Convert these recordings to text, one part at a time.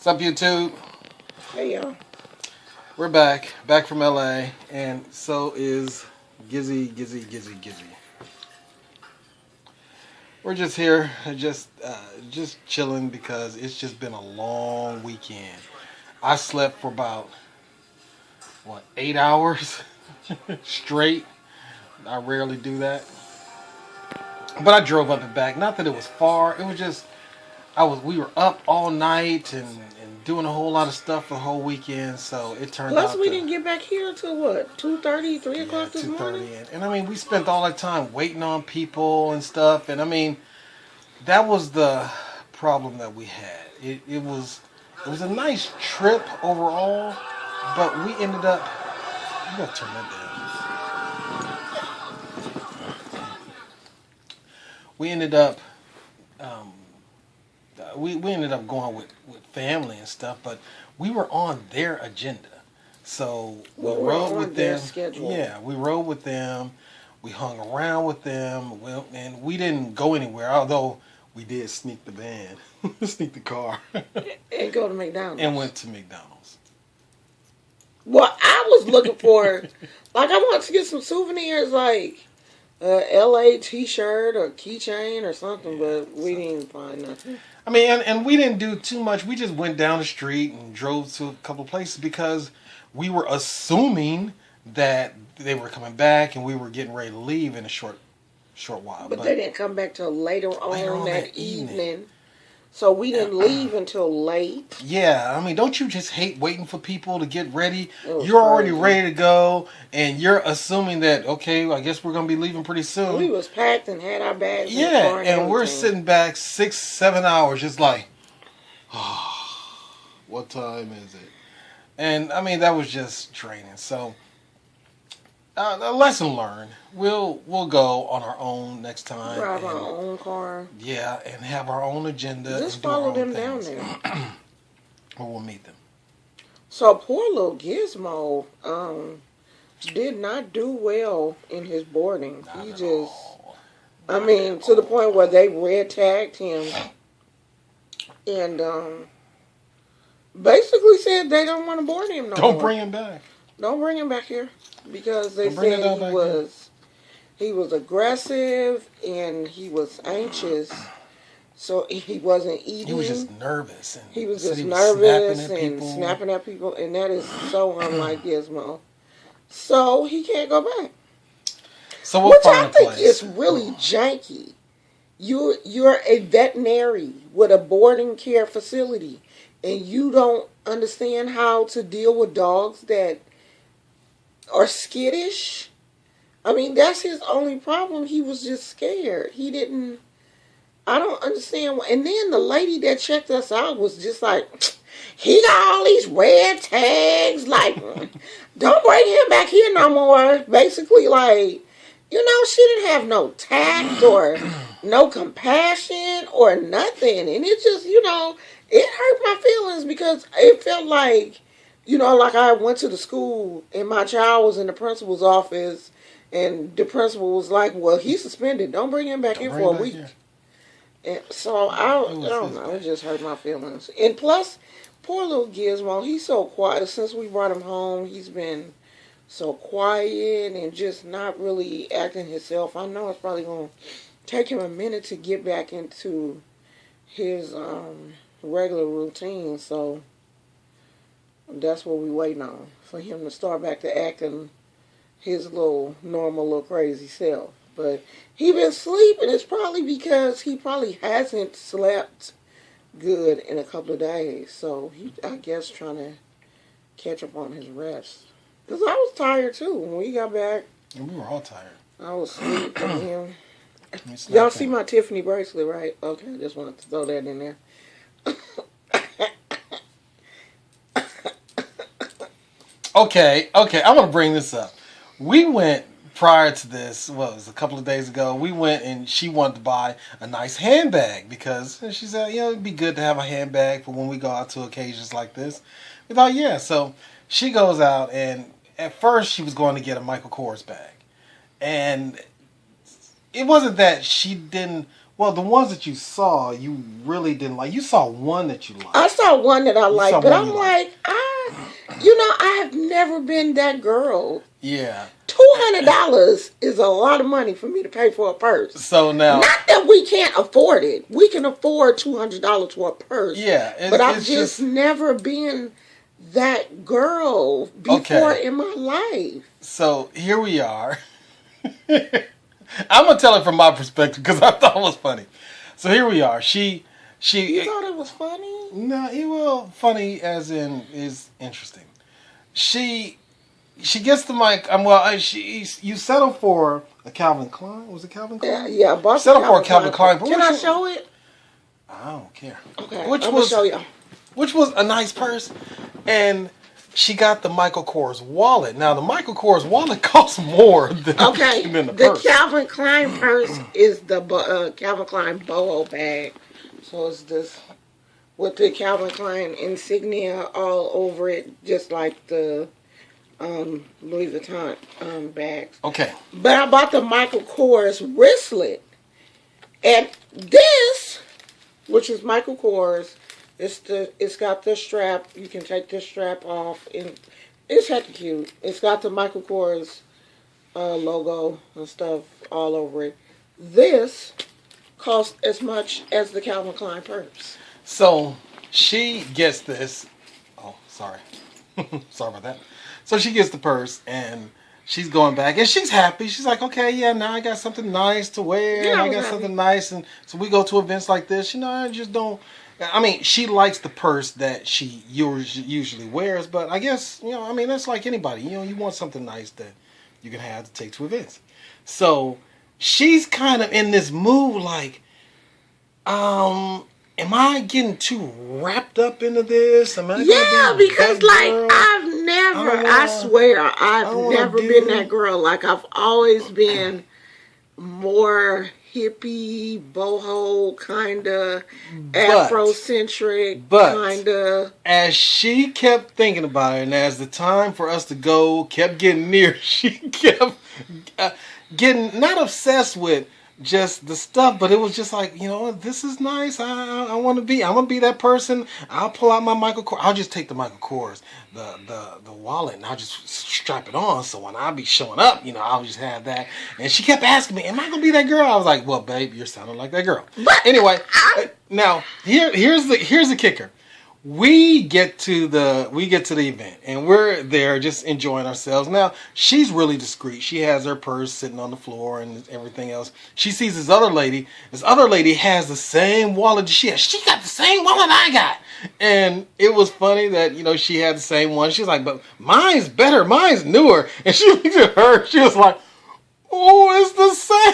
What's up, YouTube? Hey y'all. We're back from LA, and so is Gizzy. We're just here, just chilling because it's just been a long weekend. I slept for about 8 hours straight. I rarely do that, but I drove up and back. Not that it was far. It was just we were up all night and doing a whole lot of stuff for the whole weekend. So it turned Plus, out we to didn't get back here till what, 2:30, 3 yeah, o'clock this 2:30, morning? and I mean we spent all that time waiting on people and stuff, and I mean that was the problem that we had. It was a nice trip overall, but we ended up. I'm gonna turn that down. We ended up. Um, we ended up going with family and stuff, but we were on their agenda. So we Well, we're rode on with their them. schedule. Yeah, we rode with them. We hung around with them, and we didn't go anywhere. Although we did sneak the van, sneak the car, And go to McDonald's. and went to McDonald's. Well, I was looking for, I wanted to get some souvenirs, like LA t-shirt or keychain or something, but we didn't find nothing. I mean, and we didn't do too much. We just went down the street and drove to a couple of places because we were assuming that they were coming back and we were getting ready to leave in a short while. But they didn't come back till later on that that evening. So we didn't leave until late. Yeah, I mean, don't you just hate waiting for people to get ready? Oh, You're already crazy. ready to go, and you're assuming that, okay, well, I guess we're going to be leaving pretty soon. We was packed and had our bags in the Yeah, car and we're everything. sitting back 6-7 hours just like, oh, what time is it? And, I mean, that was just training. So, a lesson learned. We'll go on our own next time. Drive our own car. Yeah, and have our own agenda. Just and do our follow own them things. down there. Or we'll meet them. So poor little Gizmo did not do well in his boarding. Not He at just, all. I mean, to the point where they red tagged him and basically said they don't want to board him no more. Don't bring him back. Don't bring him back here because they Don't bring said that dog back he was aggressive and he was anxious, so he wasn't eating. He was just nervous. And He was said just he was nervous snapping at and people. snapping at people, and that is so unlike Gizmo. So he can't go back. So we'll Which find I a think place. is really janky. You're a veterinary with a boarding care facility, and you don't understand how to deal with dogs that are skittish. I mean, that's his only problem. He was just scared. He didn't. I don't understand. And then the lady that checked us out was just like, he got all these red tags. Like, don't bring him back here no more. Basically, like, she didn't have no tact or no compassion or nothing. And it just, it hurt my feelings because it felt like, like I went to the school and my child was in the principal's office and the principal was like, well, he's suspended. Don't bring him back here for a week. And so I don't know. It just hurt my feelings. And plus, poor little Gizmo, he's so quiet. Since we brought him home, he's been so quiet and just not really acting himself. I know it's probably going to take him a minute to get back into his regular routine. So that's what we're waiting on, for him to start back to acting his little normal, little crazy self. But he been sleeping. It's probably because he probably hasn't slept good in a couple of days. So he, I guess, trying to catch up on his rest. Because I was tired too when we got back. And we were all tired. I was sleeping. Y'all see my Tiffany bracelet, right? Okay, I just wanted to throw that in there. Okay, I'm going to bring this up. We went prior to this, it was a couple of days ago, we went and she wanted to buy a nice handbag because she said, it'd be good to have a handbag for when we go out to occasions like this. We thought, yeah. So she goes out and at first she was going to get a Michael Kors bag. And it wasn't that she didn't Well, the ones that you saw, you really didn't like. You saw one that you liked. I saw one that I liked, but one I'm you like, I have never been that girl. Yeah. $200 is a lot of money for me to pay for a purse. So now, not that we can't afford it. We can afford $200 for a purse. Yeah, but I've just never been that girl before in my life. So here we are. I'm gonna tell it from my perspective because I thought it was funny. So here we are. She. You thought it was funny? No, well, funny as in is interesting. She gets the mic. You settle for a Calvin Klein. Was it Calvin Klein? Yeah, I settle for a Calvin Klein. Can I show it? I don't care. Okay, I'm gonna show you. Which was a nice purse, and she got the Michael Kors wallet. Now the Michael Kors wallet costs more than the purse. The Calvin Klein purse is the Calvin Klein boho bag. So it's this with the Calvin Klein insignia all over it, just like the Louis Vuitton bags. Okay. But I bought the Michael Kors wristlet, and this, which is Michael Kors, it's got the strap. You can take this strap off, and it's heck cute. It's got the Michael Kors logo and stuff all over it. This costs as much as the Calvin Klein purse. So she gets this. Oh, sorry. Sorry about that. So she gets the purse and she's going back and she's happy. She's like, okay, yeah, now I got something nice to wear. Yeah, and I got something nice. And so we go to events like this. I just don't. I mean, she likes the purse that she usually wears. But I guess, that's like anybody. You want something nice that you can have to take to events. So she's kind of in this mood like, am I getting too wrapped up into this? Am I because I swear, I've never been that girl. Like, I've always been more hippie, boho, kind of Afrocentric, kind of. As she kept thinking about it, and as the time for us to go kept getting near, she kept getting not obsessed with just the stuff, but it was just like, this is nice. I'm gonna be that person. I'll pull out my Michael Kors. I'll just take the Michael Kors, the wallet, and I'll just strap it on. So when I be showing up, I'll just have that. And she kept asking me, "Am I gonna be that girl?" I was like, "Well, babe, you're sounding like that girl." But anyway, now here's the kicker. We get to the event and we're there just enjoying ourselves. Now she's really discreet. She has her purse sitting on the floor and everything else. She sees this other lady. This other lady has the same wallet she has. She got the same wallet I got, and it was funny that she had the same one. She was like, "But mine's better. Mine's newer." And she looked at her. She was like, "Oh, it's the same."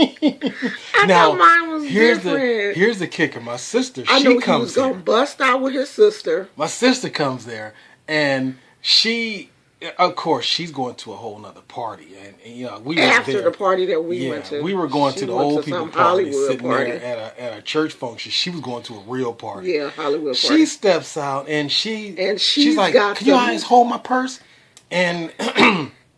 I thought mine was different. Here's the kicker. My sister, I knew he was gonna bust out with his sister. My sister comes there, and she, of course, she's going to a whole nother party, and we were after there. The party that we went to. We were going to the old people party, sitting there at a church function. She was going to a real party. Yeah, Hollywood party. She steps out, and she's like, "Can you guys hold my purse?" And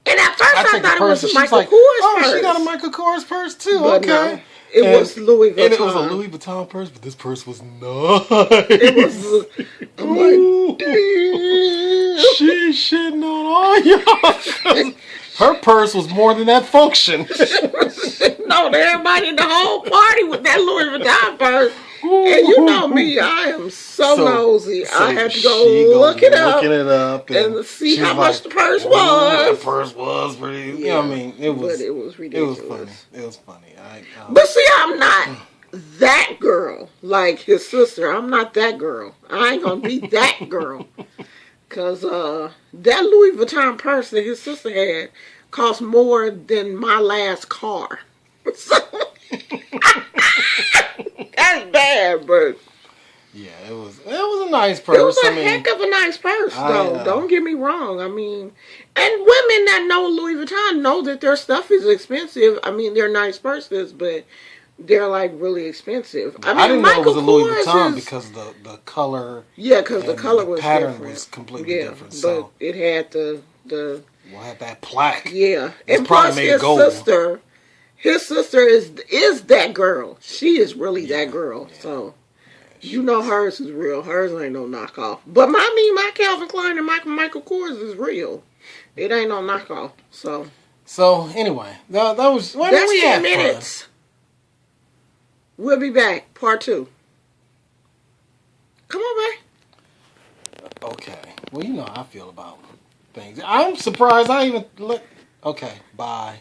and at first I thought it was a Michael Kors purse. Oh, she got a Michael Kors purse too. But okay. No, it was Louis Vuitton. And it was a Louis Vuitton purse, but this purse was nice. It was. I'm like, damn. She's shitting on all y'all. Her purse was more than that function. No, everybody in the whole party with that Louis Vuitton purse. And you know me, I am so nosy. I had to go looking it up and see how much the purse was. The purse was pretty. Yeah. It was. But it was ridiculous. It was funny. But see, I'm not that girl like his sister. I'm not that girl. I ain't gonna be that girl. Cause that Louis Vuitton purse that his sister had cost more than my last car. So, that's bad, but yeah, it was a nice purse. It was a heck of a nice purse, though. Don't get me wrong. I mean, and women that know Louis Vuitton know that their stuff is expensive. I mean, they're nice purses, but they're like really expensive. I didn't know it was a Louis Vuitton because the color. Yeah, because the color was pattern different. was completely different. So but it had the had that plaque. Yeah, and plus his sister his sister is that girl. She is really Yeah, that girl. yeah, So yeah. you know hers is real. Hers ain't no knockoff. But my Calvin Klein and Michael Kors is real. It ain't no knockoff. So So anyway, that was. Well, I mean, that's we 10 had fun. minutes. We'll be back. Part 2. Come on, man. Okay. Well, you know how I feel about things. I'm surprised I even look. Okay. Bye.